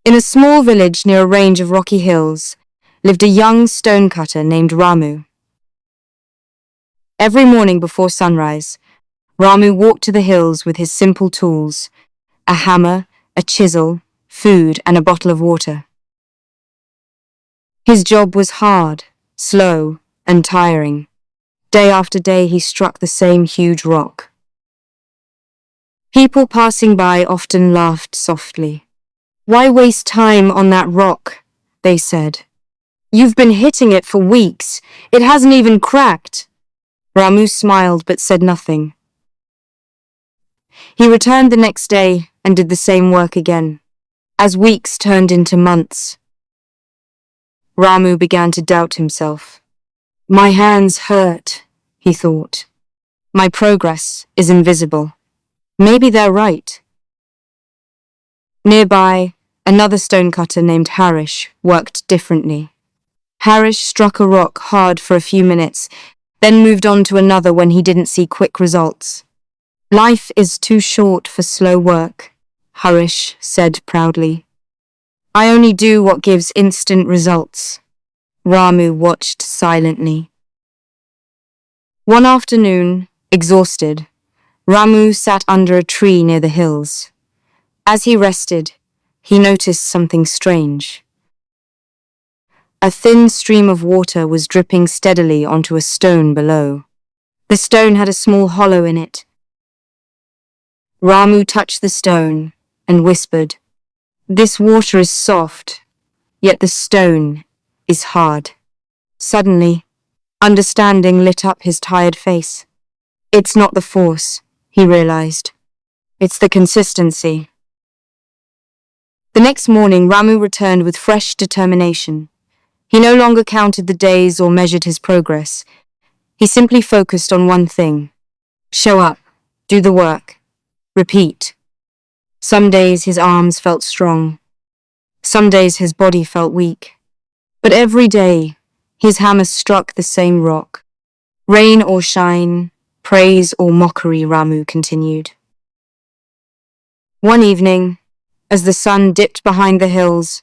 In a small village near a range of rocky hills lived a young stonecutter named Ramu. Every morning before sunrise, Ramu walked to the hills with his simple tools, a hammer, a chisel, food, and a bottle of water. His job was hard, slow, and tiring. Day after day he struck the same huge rock. People passing by often laughed softly. "Why waste time on that rock?" they said. "You've been hitting it for weeks. It hasn't even cracked." Ramu smiled but said nothing. He returned the next day and did the same work again. As weeks turned into months, Ramu began to doubt himself. "My hands hurt," he thought. "My progress is invisible. Maybe they're right." Nearby, another stonecutter named Harish worked differently. Harish struck a rock hard for a few minutes, then moved on to another when he didn't see quick results. "Life is too short for slow work," Harish said proudly. "I only do what gives instant results." Ramu watched silently. One afternoon, exhausted, Ramu sat under a tree near the hills. As he rested, he noticed something strange. A thin stream of water was dripping steadily onto a stone below. The stone had a small hollow in it. Ramu touched the stone and whispered, "This water is soft, yet the stone is hard." Suddenly, understanding lit up his tired face. It's not the force, he realized. It's the consistency. The next morning, Ramu returned with fresh determination. He no longer counted the days or measured his progress. He simply focused on one thing. Show up, do the work, repeat. Some days his arms felt strong. Some days his body felt weak. But every day, his hammer struck the same rock. Rain or shine, praise or mockery, Ramu continued. One evening, as the sun dipped behind the hills,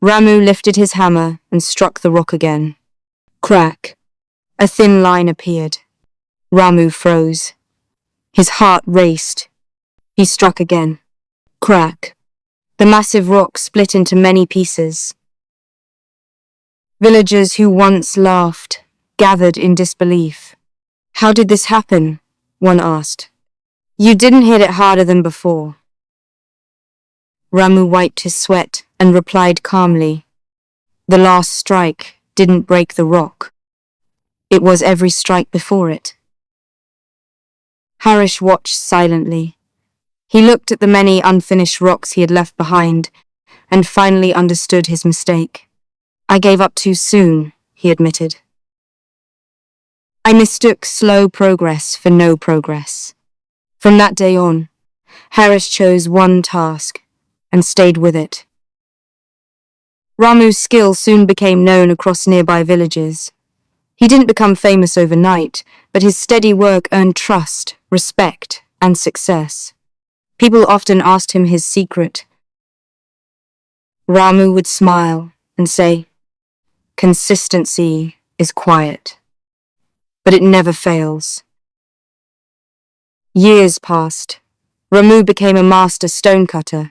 Ramu lifted his hammer and struck the rock again. Crack. A thin line appeared. Ramu froze. His heart raced. He struck again. Crack. The massive rock split into many pieces. Villagers who once laughed gathered in disbelief. "How did this happen?" one asked. "You didn't hit it harder than before." Ramu wiped his sweat and replied calmly, "The last strike didn't break the rock. It was every strike before it." Harish watched silently. He looked at the many unfinished rocks he had left behind and finally understood his mistake. "I gave up too soon," he admitted. "I mistook slow progress for no progress." From that day on, Harish chose one task and stayed with it. Ramu's skill soon became known across nearby villages. He didn't become famous overnight, but his steady work earned trust, respect, and success. People often asked him his secret. Ramu would smile and say, "Consistency is quiet, but it never fails." Years passed. Ramu became a master stonecutter.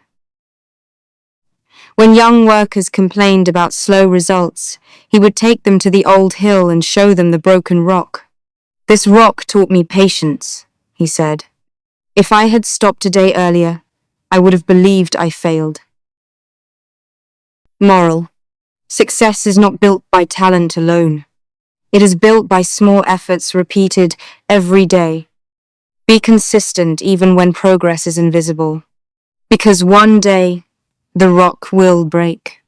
When young workers complained about slow results, he would take them to the old hill and show them the broken rock. "This rock taught me patience," he said. "If I had stopped a day earlier, I would have believed I failed." Moral: success is not built by talent alone. It is built by small efforts repeated every day. Be consistent even when progress is invisible, because one day the rock will break.